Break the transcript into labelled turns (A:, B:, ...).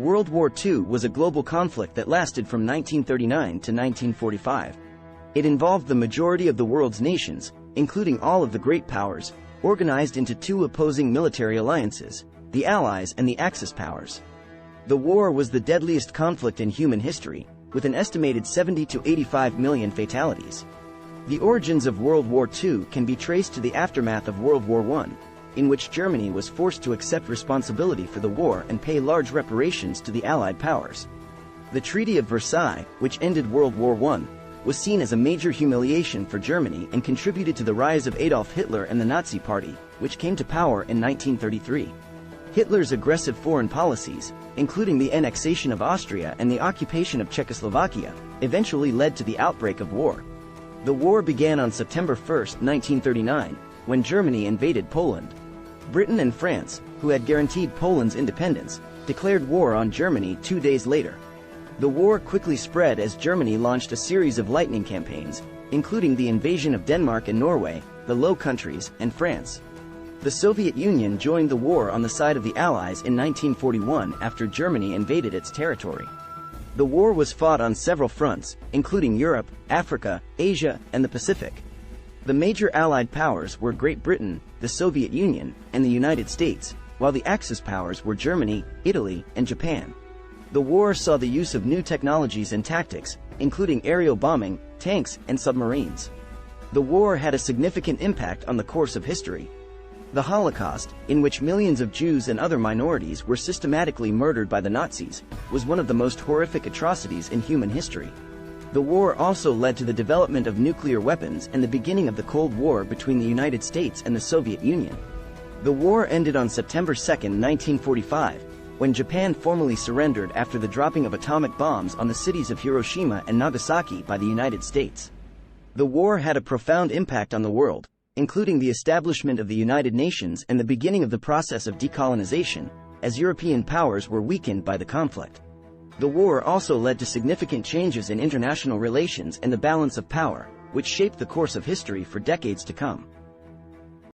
A: World War II was a global conflict that lasted from 1939 to 1945. It involved the majority of the world's nations, including all of the great powers, organized into two opposing military alliances, the Allies and the Axis powers. The war was the deadliest conflict in human history, with an estimated 70 to 85 million fatalities. The origins of World War II can be traced to the aftermath of World War I, in which Germany was forced to accept responsibility for the war and pay large reparations to the Allied powers. The Treaty of Versailles, which ended World War I, was seen as a major humiliation for Germany and contributed to the rise of Adolf Hitler and the Nazi Party, which came to power in 1933. Hitler's aggressive foreign policies, including the annexation of Austria and the occupation of Czechoslovakia, eventually led to the outbreak of war. The war began on September 1, 1939, when Germany invaded Poland. Britain and France, who had guaranteed Poland's independence, declared war on Germany 2 days later. The war quickly spread as Germany launched a series of lightning campaigns, including the invasion of Denmark and Norway, the Low Countries, and France. The Soviet Union joined the war on the side of the Allies in 1941 after Germany invaded its territory. The war was fought on several fronts, including Europe, Africa, Asia, and the Pacific. The major Allied powers were Great Britain, the Soviet Union, and the United States, while the Axis powers were Germany, Italy, and Japan. The war saw the use of new technologies and tactics, including aerial bombing, tanks, and submarines. The war had a significant impact on the course of history. The Holocaust, in which millions of Jews and other minorities were systematically murdered by the Nazis, was one of the most horrific atrocities in human history. The war also led to the development of nuclear weapons and the beginning of the Cold War between the United States and the Soviet Union. The war ended on September 2, 1945, when Japan formally surrendered after the dropping of atomic bombs on the cities of Hiroshima and Nagasaki by the United States. The war had a profound impact on the world, including the establishment of the United Nations and the beginning of the process of decolonization, as European powers were weakened by the conflict. The war also led to significant changes in international relations and the balance of power, which shaped the course of history for decades to come.